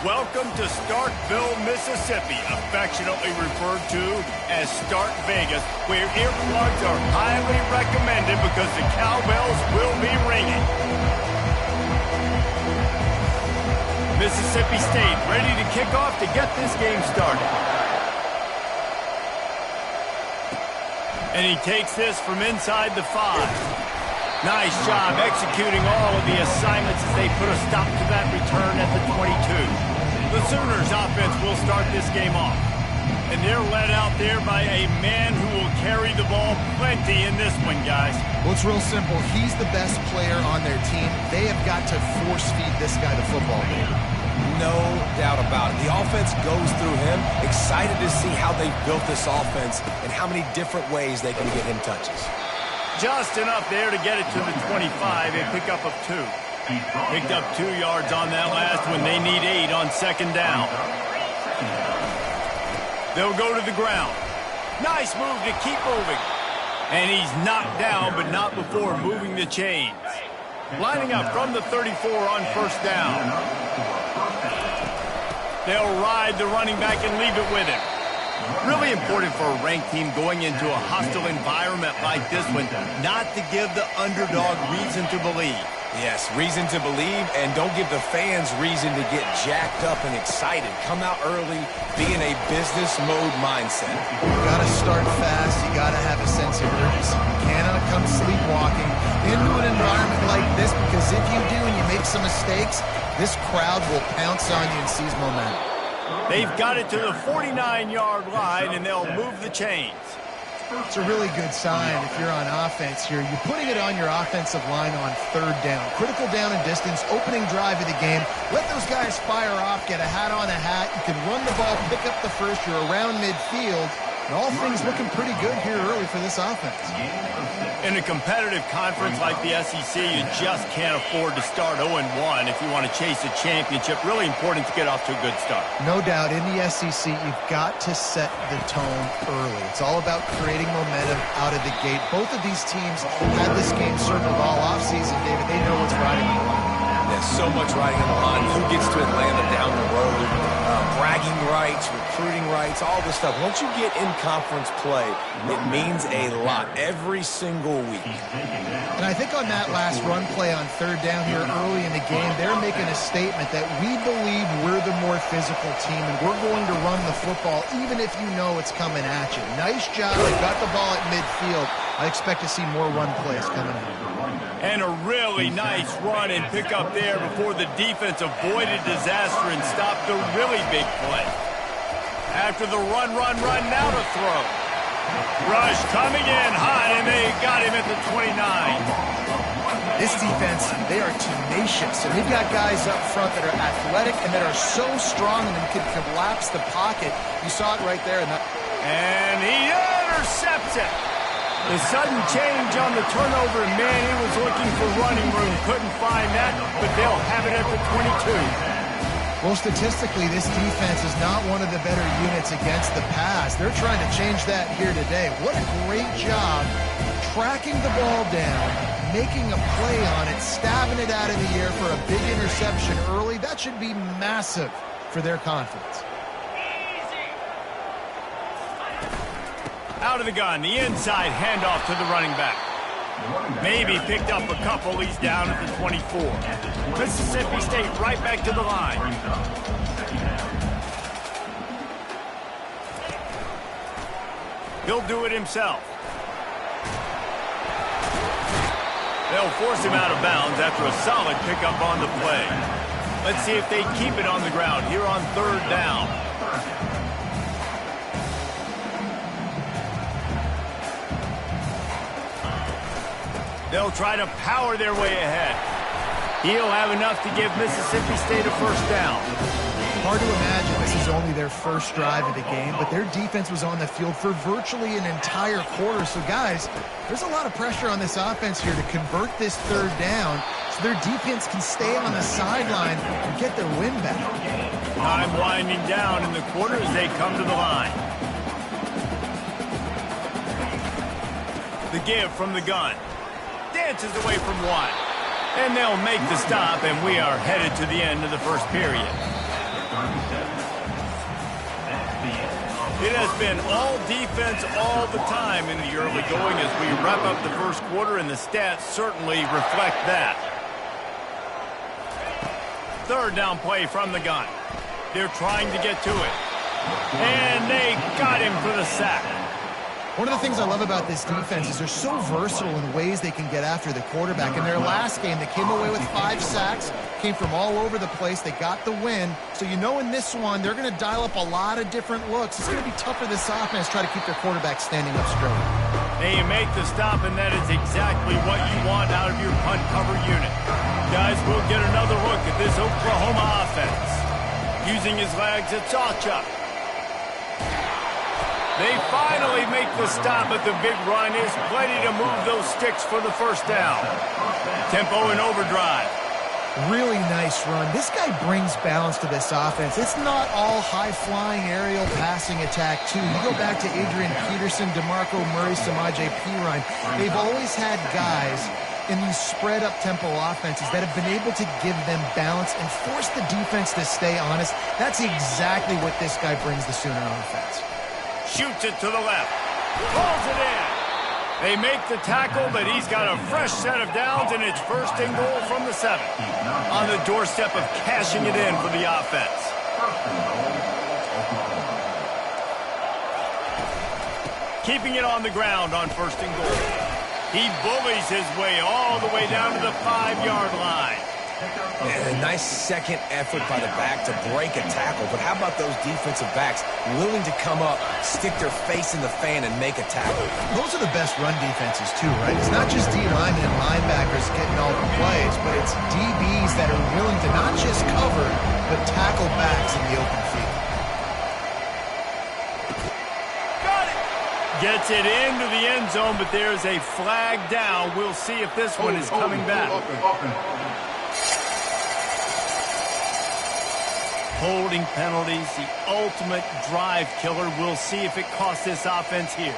Welcome to Starkville, Mississippi, affectionately referred to as Stark Vegas, where earplugs are highly recommended because the cowbells will be ringing. Mississippi State ready to kick off to get this game started. And he takes this from inside the 5. Nice job executing all of the assignments as they put a stop to that return at the 22. The Sooners offense will start this game off. And they're led out there by a man who will carry the ball plenty in this one, guys. Well, it's real simple. He's the best player on their team. They have got to force-feed this guy the football game. No doubt about it. The offense goes through him. Excited to see how they've built this offense and how many different ways they can get him touches. Just enough there to get it to the 25, a pickup of 2. Picked up 2 yards on that last one. They need 8 on second down. They'll go to the ground. Nice move to keep moving. And he's knocked down, but not before moving the chains. Lining up from the 34 on first down. They'll ride the running back and leave it with him. Really important for a ranked team going into a hostile environment like this one, not to give the underdog reason to believe. Yes, reason to believe, and don't give the fans reason to get jacked up and excited. Come out early, be in a business mode mindset. You got to start fast. You got to have a sense of urgency. You cannot come sleepwalking into an environment like this, because if you do and you make some mistakes, this crowd will pounce on you and seize momentum. They've got it to the 49-yard line, and they'll move the chains. It's a really good sign if you're on offense here. You're putting it on your offensive line on third down. Critical down and distance, opening drive of the game. Let those guys fire off, get a hat on a hat. You can run the ball, pick up the first. You're around midfield. And all things looking pretty good here early for this offense. In a competitive conference like the SEC, you just can't afford to start 0-1 if you want to chase a championship. Really important to get off to a good start. No doubt, in the SEC, you've got to set the tone early. It's all about creating momentum out of the gate. Both of these teams had this game circled all offseason, David. They know what's riding on the line. There's so much riding on the line. Who gets to Atlanta down the road? Bragging rights, recruiting rights, all this stuff. Once you get in conference play, it means a lot every single week. And I think on that last run play on third down here early in the game, they're making a statement that we believe we're the more physical team and we're going to run the football even if you know it's coming at you. Nice job. They got the ball at midfield. I expect to see more run plays coming in. And a really nice run and pick up there before the defense avoided disaster and stopped the really big play. After the run, now to throw. Rush coming in hot, and they got him at the 29. This defense, they are tenacious, and they've got guys up front that are athletic and that are so strong and can collapse the pocket. You saw it right there. And he intercepts it. The sudden change on the turnover, and man, he was looking for running room. Couldn't find that, but they'll have it at the 22. Well, statistically, this defense is not one of the better units against the pass. They're trying to change that here today. What a great job tracking the ball down, making a play on it, stabbing it out of the air for a big interception early. That should be massive for their confidence. Out of the gun, the inside handoff to the running back. Maybe picked up a couple. He's down at the 24. Mississippi State right back to the line. He'll do it himself. They'll force him out of bounds after a solid pickup on the play. Let's see if they keep it on the ground here on third down. They'll try to power their way ahead. He'll have enough to give Mississippi State a first down. Hard to imagine this is only their first drive of the game, but their defense was on the field for virtually an entire quarter. So, guys, there's a lot of pressure on this offense here to convert this third down so their defense can stay on the sideline and get their win back. Time winding down in the quarter as they come to the line. The give from the gun. Dances away from one. And they'll make the stop, and we are headed to the end of the first period. It has been all defense all the time in the early going as we wrap up the first quarter, and the stats certainly reflect that. Third down play from the gun. They're trying to get to it. And they got him for the sack. One of the things I love about this defense is they're so versatile in ways they can get after the quarterback. In their last game, they came away with 5 sacks, came from all over the place. They got the win. So you know in this one, they're going to dial up a lot of different looks. It's going to be tough for this offense to try to keep their quarterback standing up straight. They make the stop, and that is exactly what you want out of your punt cover unit. Guys, we'll get another look at this Oklahoma offense. Using his legs, it's Sawchuk. They finally make the stop, but the big run is plenty to move those sticks for the first down. Tempo and overdrive. Really nice run. This guy brings balance to this offense. It's not all high-flying aerial passing attack, too. You go back to Adrian Peterson, DeMarco Murray, Samaje Perine. They've always had guys in these spread-up tempo offenses that have been able to give them balance and force the defense to stay honest. That's exactly what this guy brings the Sooner offense. Shoots it to the left. Pulls it in. They make the tackle, but he's got a fresh set of downs, and it's first and goal from the 7. On the doorstep of cashing it in for the offense. Keeping it on the ground on first and goal. He bullies his way all the way down to the 5-yard line. And a nice second effort by the back to break a tackle. But how about those defensive backs willing to come up, stick their face in the fan, and make a tackle? Those are the best run defenses, too, right? It's not just D-linemen and linebackers getting all the plays, but it's DBs that are willing to not just cover, but tackle backs in the open field. Got it! Gets it into the end zone, but there's a flag down. We'll see if this one is coming back. Holding penalties, the ultimate drive killer. We'll see if it costs this offense here.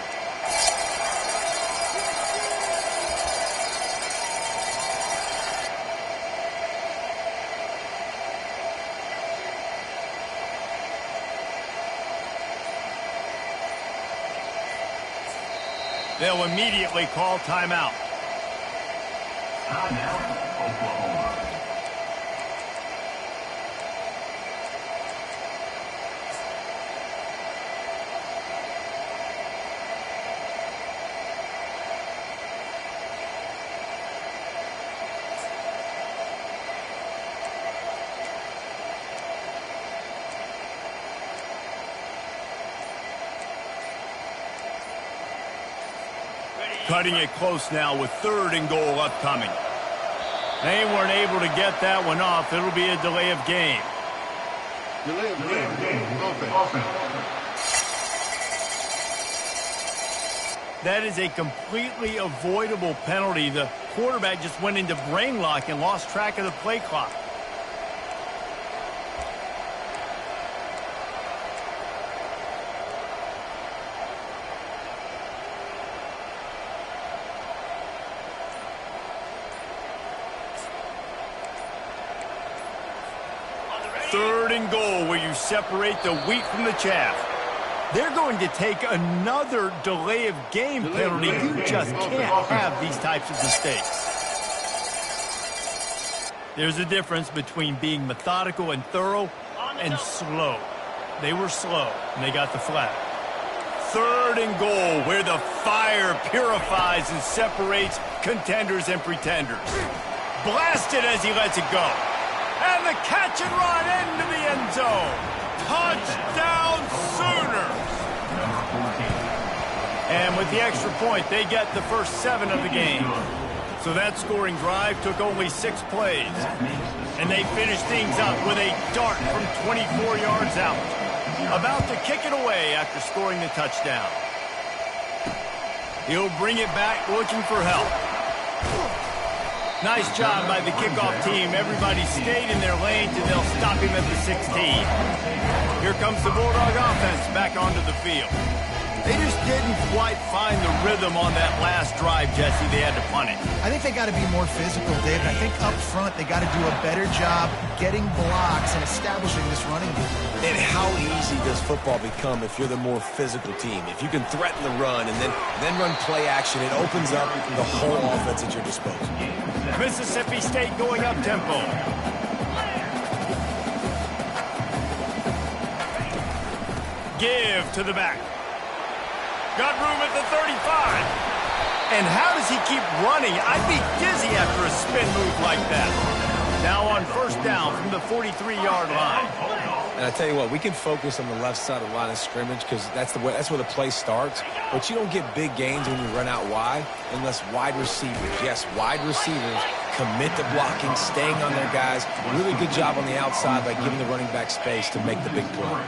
They'll immediately call timeout. Timeout, Oklahoma. Cutting it close now with 3rd and goal upcoming. They weren't able to get that one off. It'll be a delay of game. Delay of game. Offense. That is a completely avoidable penalty. The quarterback just went into brain lock and lost track of the play clock. Third and goal, where you separate the wheat from the chaff. They're going to take another delay of game penalty. You just can't have these types of mistakes. There's a difference between being methodical and thorough and slow. They were slow, and they got the flag. Third and goal, where the fire purifies and separates contenders and pretenders. Blasted as he lets it go. And the catch and run into the end zone. Touchdown Sooners. And with the extra point, they get the first 7 of the game. So that scoring drive took only 6 plays. And they finished things up with a dart from 24 yards out. About to kick it away after scoring the touchdown. He'll bring it back looking for help. Nice job by the kickoff team. Everybody stayed in their lanes, and they'll stop him at the 16. Here comes the Bulldog offense back onto the field. They just didn't quite find the rhythm on that last drive, Jesse. They had to punt it. I think they got to be more physical, Dave. I think up front they got to do a better job getting blocks and establishing this running game. And how easy does football become if you're the more physical team? If you can threaten the run and then run play action, it opens up the whole offense at your disposal. Mississippi State going up tempo. Give to the back. Got room at the 35. And how does he keep running? I'd be dizzy after a spin move like that. Now on first down from the 43-yard line. And I tell you what, we can focus on the left side of the line of scrimmage because that's where the play starts. But you don't get big gains when you run out wide unless wide receivers, yes, wide receivers commit to blocking, staying on their guys. Really good job on the outside by giving the running back space to make the big play.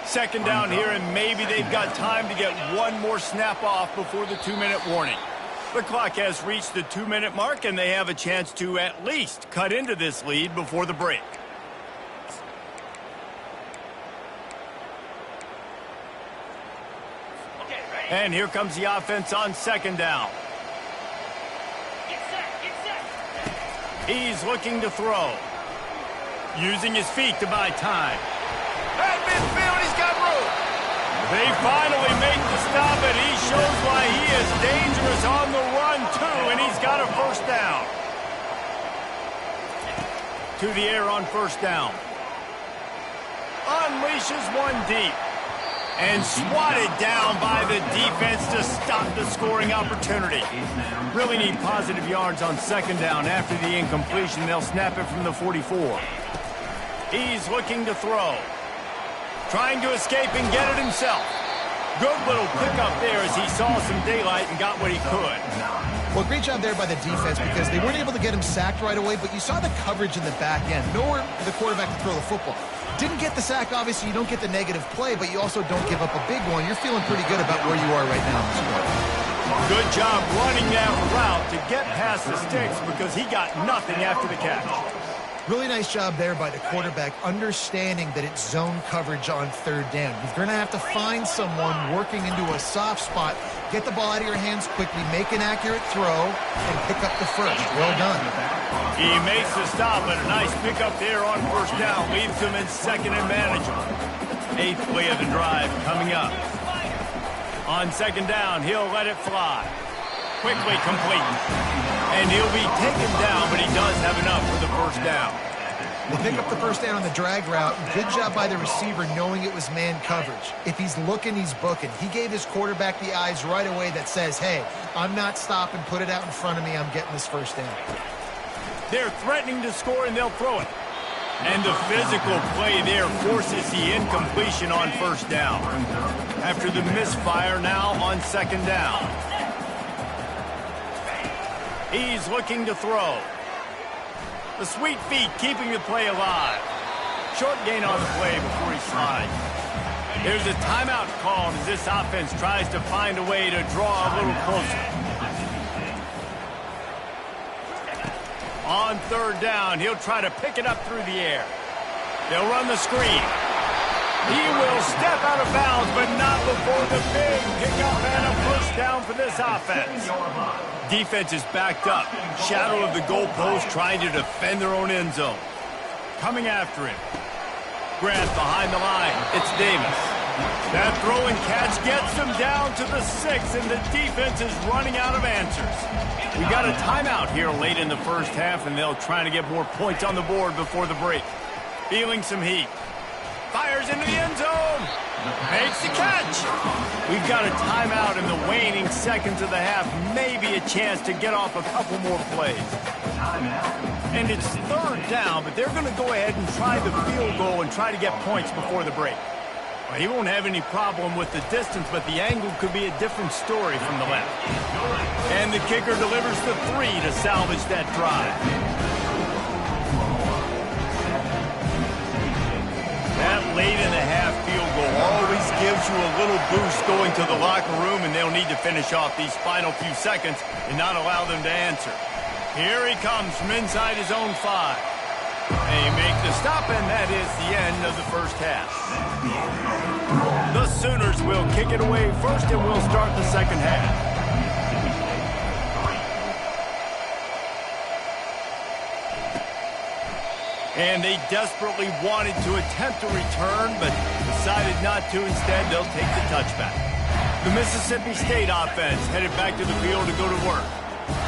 Second down here, and maybe they've got time to get one more snap off before the 2-minute warning. The clock has reached the 2-minute mark, and they have a chance to at least cut into this lead before the break. And here comes the offense on second down. He's looking to throw. Using his feet to buy time. At midfield, he's got room. They finally make the stop, and he shows why he is dangerous on the run, too, and he's got a first down. To the air on first down. Unleashes one deep. And swatted down by the defense to stop the scoring opportunity. Really need positive yards on second down. After the incompletion, they'll snap it from the 44. He's looking to throw. Trying to escape and get it himself. Good little pickup there as he saw some daylight and got what he could. Well, great job there by the defense because they weren't able to get him sacked right away, but you saw the coverage in the back end. Nowhere for the quarterback to throw the football. Didn't get the sack, obviously. You don't get the negative play, but you also don't give up a big one. You're feeling pretty good about where you are right now in this quarter. Good job running that route to get past the sticks because he got nothing after the catch. Really nice job there by the quarterback, understanding that it's zone coverage on third down. You're going to have to find someone working into a soft spot, get the ball out of your hands quickly, make an accurate throw, and pick up the first. Well done. He makes the stop, but a nice pickup there on first down. Leaves him in second and manageable. 8th play of the drive coming up. On second down, he'll let it fly. Quickly complete. And he'll be taken down, but he does have enough for the first down. They pick up the first down on the drag route. Good job by the receiver knowing it was man coverage. If he's looking, he's booking. He gave his quarterback the eyes right away that says, hey, I'm not stopping, put it out in front of me, I'm getting this first down. They're threatening to score, and they'll throw it. And the physical play there forces the incompletion on first down. After the misfire, now on second down. He's looking to throw. The sweet feet keeping the play alive. Short gain on the play before he slides. There's a timeout called as this offense tries to find a way to draw a little closer. On third down, he'll try to pick it up through the air. They'll run the screen. He will step out of bounds, but not before the big pickup and a first down for this offense. Defense is backed up. Shadow of the goalpost trying to defend their own end zone. Coming after him. Grant behind the line. It's Davis. That throw and catch gets them down to the 6, and the defense is running out of answers. We got a timeout here late in the first half, and they'll try to get more points on the board before the break. Feeling some heat. Fires into the end zone. Makes the catch. We've got a timeout in the waning seconds of the half. Maybe a chance to get off a couple more plays. And it's third down, but they're going to go ahead and try the field goal and try to get points before the break. Well, he won't have any problem with the distance, but the angle could be a different story from the left. And the kicker delivers the 3 to salvage that drive. That late-in-the-half field goal always gives you a little boost going to the locker room, and they'll need to finish off these final few seconds and not allow them to answer. Here he comes from inside his own 5. They make the stop, and that is the end of the first half. The Sooners will kick it away first, and we'll start the second half. And they desperately wanted to attempt a return, but decided not to. Instead, they'll take the touchback. The Mississippi State offense headed back to the field to go to work.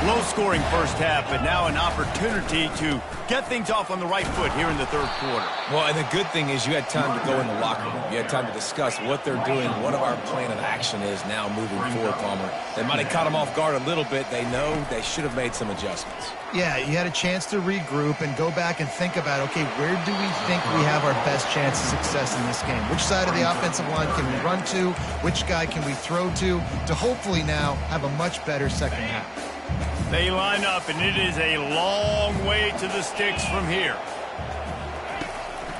Low-scoring first half, but now an opportunity to get things off on the right foot here in the third quarter. Well, and the good thing is you had time to go in the locker room. You had time to discuss what they're doing, what our plan of action is now moving forward, Palmer. They might have caught them off guard a little bit. They know they should have made some adjustments. Yeah, you had a chance to regroup and go back and think about, okay, where do we think we have our best chance of success in this game? Which side of the offensive line can we run to? Which guy can we throw to hopefully now have a much better second half? They line up, and it is a long way to the sticks from here.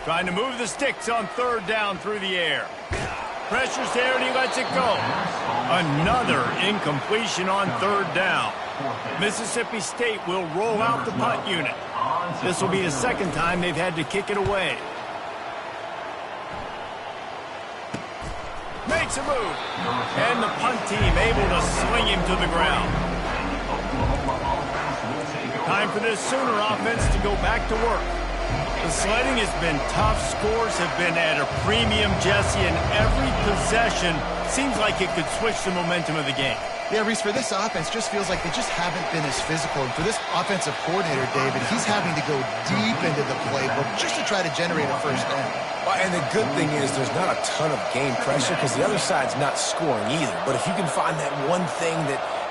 Trying to move the sticks on third down through the air. Pressure's there, and he lets it go. Another incompletion on third down. Mississippi State will roll out the punt unit. This will be the second time they've had to kick it away. Makes a move. And the punt team able to sling him to the ground. Time for this Sooner offense to go back to work. The sledding has been tough. Scores have been at a premium, Jesse, and every possession seems like it could switch the momentum of the game. Yeah, Reese, for this offense, just feels like they just haven't been as physical. And for this offensive coordinator, David, he's having to go deep into the playbook just to try to generate a first down. And the good thing is there's not a ton of game pressure because the other side's not scoring either. But if you can find that one thing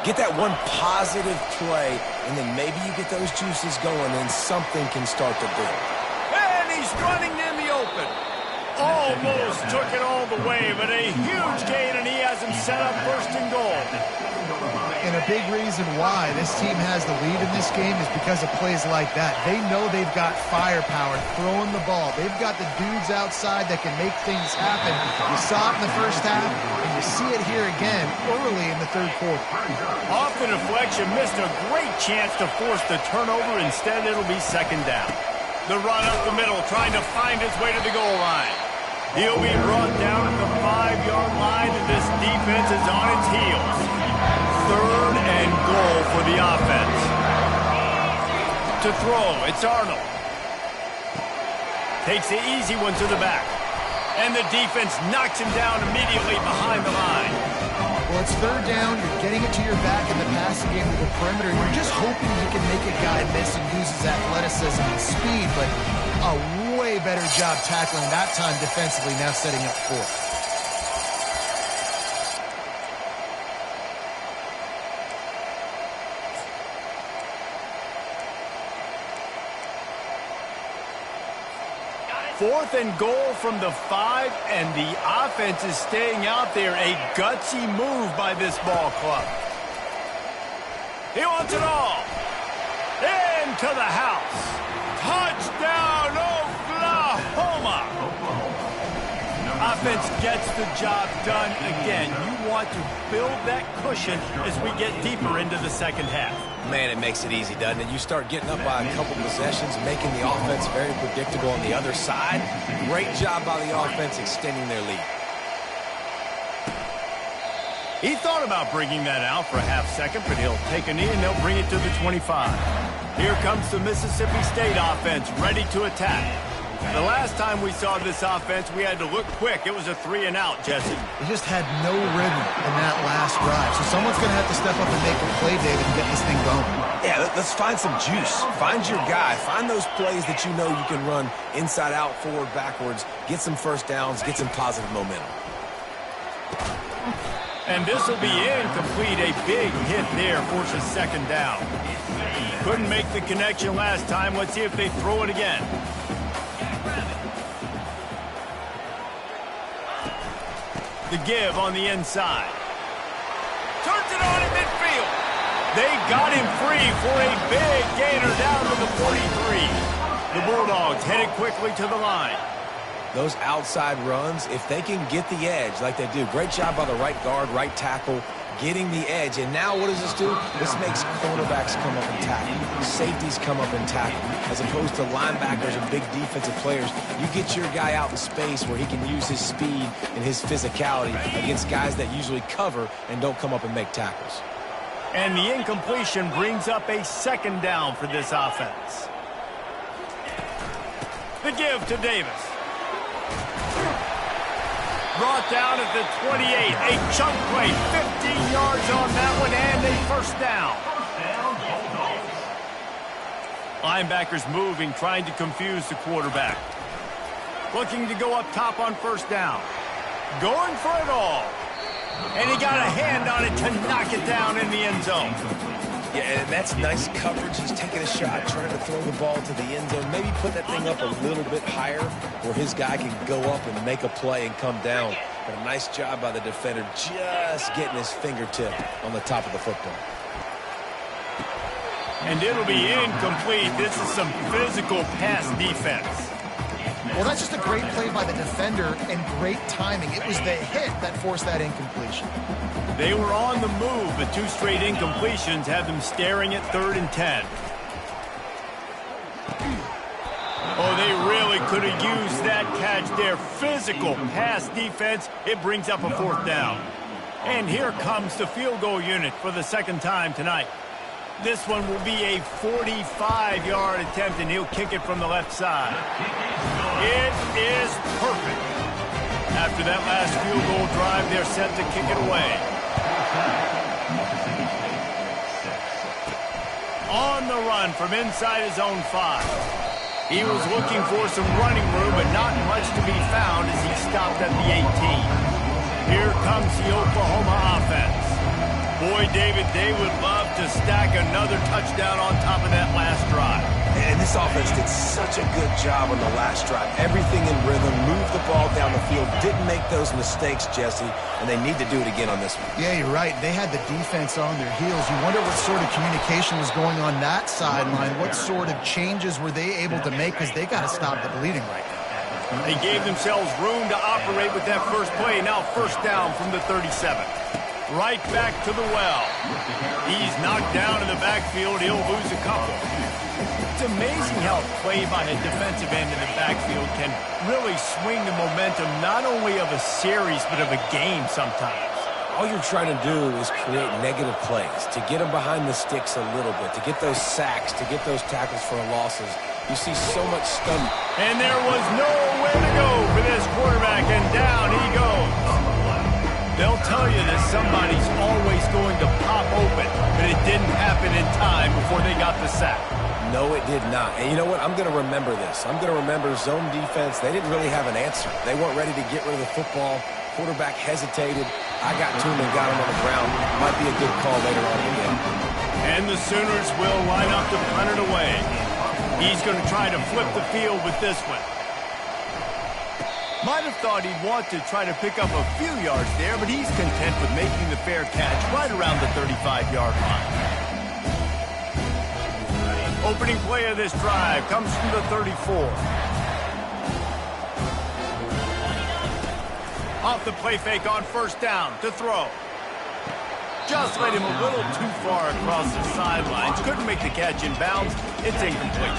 get that one positive play, and then maybe you get those juices going, then something can start to build. And he's running in the open. Almost took it all the way, but a huge gain, and he has him set up first and goal. And a big reason why this team has the lead in this game is because of plays like that. They know they've got firepower throwing the ball. They've got the dudes outside that can make things happen. You saw it in the first half, and you see it here again early in the third quarter. Off the deflection, missed a great chance to force the turnover. Instead, it'll be second down. The run up the middle, trying to find his way to the goal line. He'll be brought down at the 5-yard line, and this defense is on its heels. Third and goal for the offense. To throw, it's Arnold. Takes the easy one to the back. And the defense knocks him down immediately behind the line. Well, it's third down. You're getting it to your back in the passing game to the perimeter. You're just hoping you can make a guy miss and use his athleticism and speed, but a way better job tackling that time defensively, now setting up fourth. Fourth and goal from the 5, and the offense is staying out there. A gutsy move by this ball club. He wants it all. Into the house. Touchdown, Oklahoma. Offense gets the job done again. You want to build that cushion as we get deeper into the second half. Man, it makes it easy, doesn't it? You start getting up by a couple possessions, making the offense very predictable on the other side. Great job by the offense extending their lead. He thought about bringing that out for a half second, but he'll take a knee and they'll bring it to the 25. Here comes the Mississippi State offense ready to attack. The last time we saw this offense, we had to look quick. It was a 3-and-out, Jesse. They just had no rhythm in that last drive. So someone's going to have to step up and make a play, David, and get this thing going. Yeah, let's find some juice. Find your guy. Find those plays that you know you can run inside out, forward, backwards. Get some first downs. Get some positive momentum. And this will be incomplete. A big hit there forces second down. Couldn't make the connection last time. Let's see if they throw it again. The give on the inside. Turns it on in midfield. They got him free for a big gainer down to the 43. The Bulldogs headed quickly to the line. Those outside runs, if they can get the edge like they do, great job by the right guard, right tackle, getting the edge. And now what does this do? This makes cornerbacks come up and tackle. Safeties come up and tackle. As opposed to linebackers and big defensive players, you get your guy out in space where he can use his speed and his physicality against guys that usually cover and don't come up and make tackles. And the incompletion brings up a second down for this offense. The give to Davis. Brought down at the 28. A chunk play. 15 yards on that one and a first down. Linebackers moving, trying to confuse the quarterback. Looking to go up top on first down. Going for it all. And he got a hand on it to knock it down in the end zone. Yeah, and that's nice coverage. He's taking a shot, trying to throw the ball to the end zone. Maybe put that thing up a little bit higher where his guy can go up and make a play and come down. But a nice job by the defender just getting his fingertip on the top of the football. And it'll be incomplete. This is some physical pass defense. Well, that's just a great play by the defender and great timing. It was the hit that forced that incompletion. They were on the move, but 2 straight incompletions have them staring at 3rd and 10. Oh, they really could have used that catch there. Physical pass defense. It brings up a 4th down. And here comes the field goal unit for the 2nd time tonight. This one will be a 45-yard attempt, and he'll kick it from the left side. It is perfect. After that last field goal drive, they're set to kick it away. On the run from inside his own 5. He was looking for some running room, but not much to be found as he stopped at the 18. Here comes the Oklahoma offense. Boy, David, they would love to stack another touchdown on top of that last drive. And this offense did such a good job on the last drive. Everything in rhythm, moved the ball down the field, didn't make those mistakes, Jesse, and they need to do it again on this one. Yeah, you're right. They had the defense on their heels. You wonder what sort of communication was going on that sideline. What sort of changes were they able to make, because they got to stop the bleeding right now. They gave themselves room to operate with that first play. Now first down from the 37. Right back to the well. He's knocked down in the backfield. He'll lose a couple. It's amazing how play by a defensive end in the backfield can really swing the momentum not only of a series but of a game sometimes. All you're trying to do is create negative plays, to get them behind the sticks a little bit, to get those sacks, to get those tackles for losses. You see so much stunning. And there was nowhere to go for this quarterback, and down he goes. They'll tell you that somebody's always going to pop open, but it didn't happen in time before they got the sack. No, it did not. And you know what? I'm going to remember this. I'm going to remember zone defense. They didn't really have an answer. They weren't ready to get rid of the football. Quarterback hesitated. I got to him and got him on the ground. Might be a good call later on in the game. And the Sooners will line up to punt it away. He's going to try to flip the field with this one. Might have thought he'd want to try to pick up a few yards there, but he's content with making the fair catch right around the 35-yard line. Opening play of this drive comes from the 34. Off the play fake on first down to throw. Just led him a little too far across the sidelines. Couldn't make the catch in bounds. It's incomplete.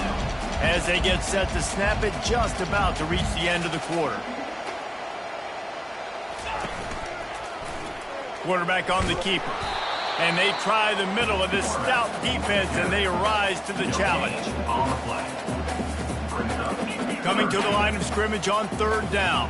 As they get set to snap it, just about to reach the end of the quarter. Quarterback on the keeper. And they try the middle of this stout defense, and they rise to the challenge. Coming to the line of scrimmage on third down.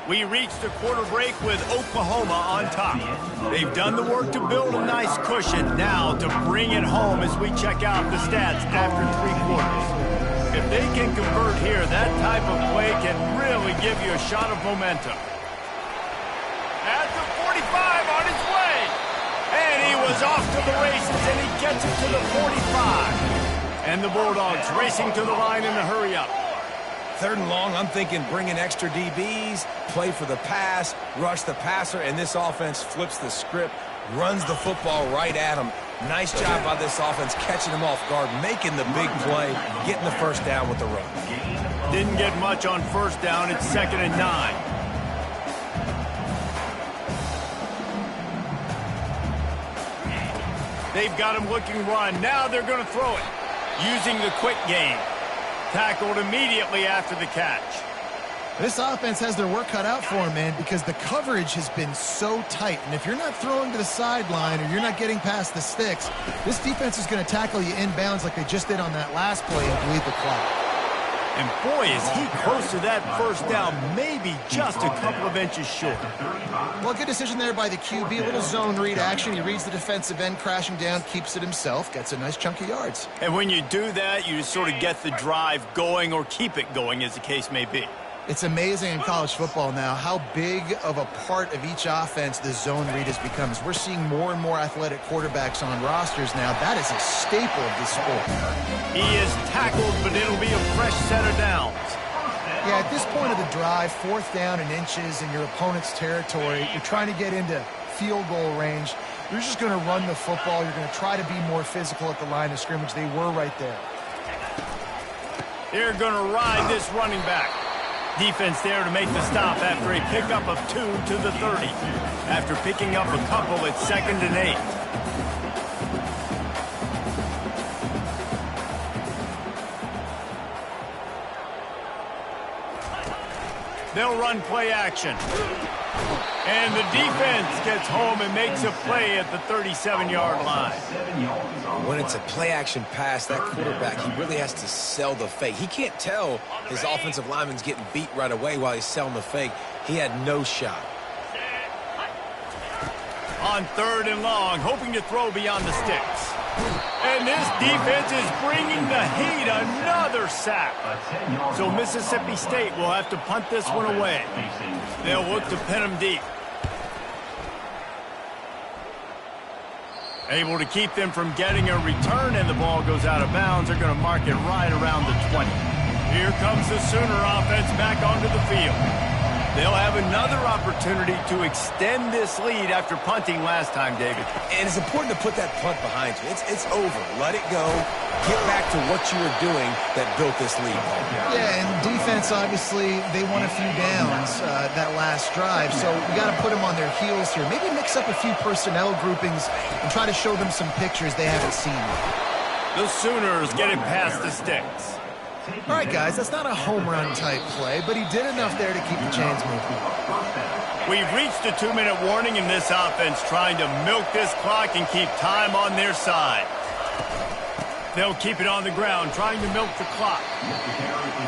We reach the quarter break with Oklahoma on top. They've done the work to build a nice cushion. Now to bring it home as we check out the stats after 3 quarters. If they can convert here, that type of play can really give you a shot of momentum. At the 45 on his way. And he was off to the races, and he gets it to the 45. And the Bulldogs racing to the line in a hurry-up. 3rd and long, I'm thinking bring in extra DBs, play for the pass, rush the passer, and this offense flips the script, runs the football right at him. Nice job by this offense catching him off guard, making the big play, getting the first down with the run. Didn't get much on first down. It's 2nd and 9. They've got him looking run. Now they're going to throw it using the quick game. Tackled immediately after the catch. This offense has their work cut out for them, man, because the coverage has been so tight. And if you're not throwing to the sideline or you're not getting past the sticks, this defense is going to tackle you inbounds like they just did on that last play and bleed the clock. And boy, is he close to that first down, maybe just a couple of inches short. Well, good decision there by the QB. A little zone read action. He reads the defensive end crashing down, keeps it himself, gets a nice chunk of yards. And when you do that, you sort of get the drive going or keep it going, as the case may be. It's amazing in college football now how big of a part of each offense the zone read has become. As we're seeing more and more athletic quarterbacks on rosters now, that is a staple of this sport. He is tackled, but it'll be a fresh set of downs. Yeah, at this point of the drive, 4th down and inches in your opponent's territory, you're trying to get into field goal range. You're just going to run the football. You're going to try to be more physical at the line of scrimmage. They were right there. They're going to ride this running back. Defense there to make the stop after a pickup of 2 to the 30. After picking up a couple, it's 2nd and 8. They'll run play action. And the defense gets home and makes a play at the 37-yard line. When it's a play-action pass, that quarterback, he really has to sell the fake. He can't tell his offensive lineman's getting beat right away while he's selling the fake. He had no shot. On 3rd and long, hoping to throw beyond the sticks. And this defense is bringing the heat, another sack. So Mississippi State will have to punt this one away. They'll look to pin them deep. Able to keep them from getting a return, and the ball goes out of bounds. They're going to mark it right around the 20. Here comes the Sooner offense back onto the field. They'll have another opportunity to extend this lead after punting last time, David. And it's important to put that punt behind you. It's over. Let it go. Get back to what you were doing that built this lead. Yeah, and defense, obviously, they won a few downs that last drive, so you got to put them on their heels here. Maybe mix up a few personnel groupings and try to show them some pictures they haven't seen yet. The Sooners get it past the sticks. All right, guys, that's not a home run type play, but he did enough there to keep the chains moving. We've reached a 2-minute warning in this offense, trying to milk this clock and keep time on their side. They'll keep it on the ground, trying to milk the clock.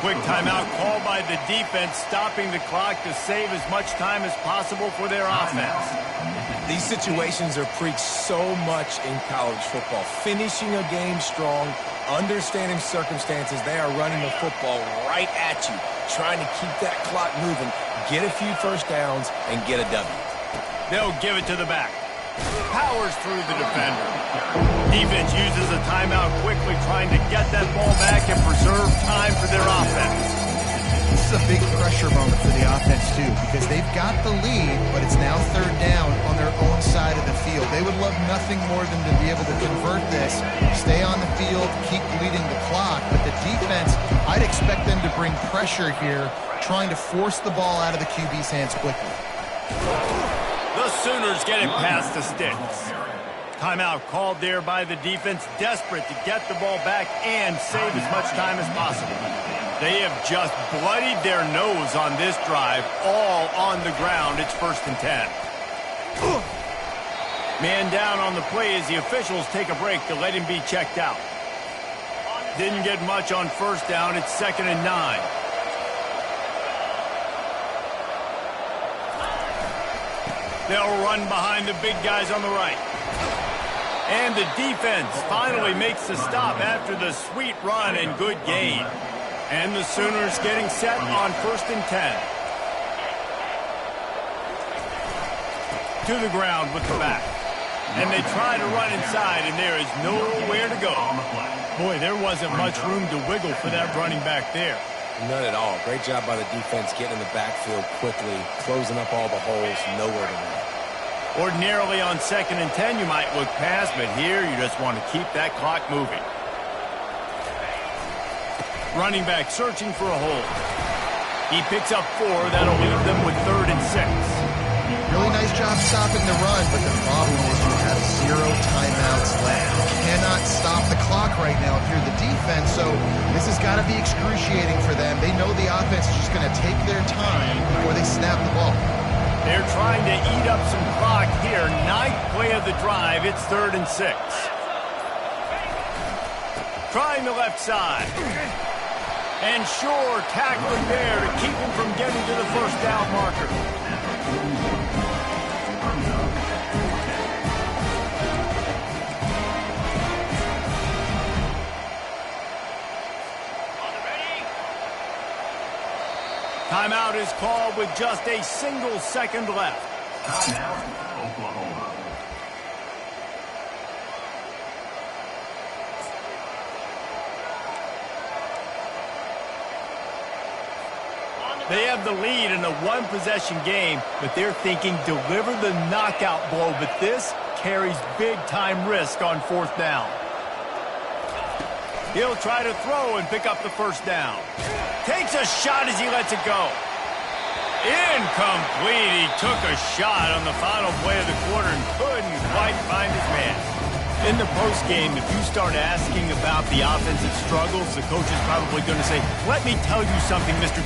Quick timeout called by the defense, stopping the clock to save as much time as possible for their offense. These situations are preached so much in college football. Finishing a game strong, understanding circumstances. They are running the football right at you, trying to keep that clock moving, get a few first downs, and get a W. They'll give it to the back. Powers through the defender. Defense uses a timeout quickly, trying to get that ball back and preserve time for their offense. This is a big pressure moment for the offense, too, because they've got the lead, but it's now 3rd down on their own side of the field. They would love nothing more than to be able to convert this, stay on the field, keep bleeding the clock. But the defense, I'd expect them to bring pressure here, trying to force the ball out of the QB's hands quickly. The Sooners get it past the sticks. Timeout called there by the defense, desperate to get the ball back and save as much time as possible. They have just bloodied their nose on this drive, all on the ground. It's 1st and 10. Man down on the play as the officials take a break to let him be checked out. Didn't get much on 1st down. It's 2nd and 9. They'll run behind the big guys on the right. And the defense finally makes the stop after the sweet run and good gain. And the Sooners getting set on 1st and 10. To the ground with the back. And they try to run inside, and there is nowhere to go. Boy, there wasn't much room to wiggle for that running back there. None at all. Great job by the defense getting in the backfield quickly, closing up all the holes, nowhere to run. Ordinarily on 2nd and 10, you might look past, but here you just want to keep that clock moving. Running back searching for a hole. He picks up 4. That'll leave them with 3rd and 6. Really nice job stopping the run, but the problem is you have 0 timeouts left. You cannot stop the clock right now if you're the defense, so this has got to be excruciating for them. They know the offense is just going to take their time before they snap the ball. They're trying to eat up some clock here. 9th play of the drive. It's 3rd and 6. Trying the left side. And Shore tackling there to keep him from getting to the first down marker. Timeout is called with just a single second left. Timeout, Oklahoma. They have the lead in a one-possession game, but they're thinking deliver the knockout blow, but this carries big-time risk on 4th down. He'll try to throw and pick up the first down. Takes a shot as he lets it go. Incomplete. He took a shot on the final play of the quarter and couldn't quite find his man. In the postgame, if you start asking about the offensive struggles, the coach is probably going to say, let me tell you something, Mr.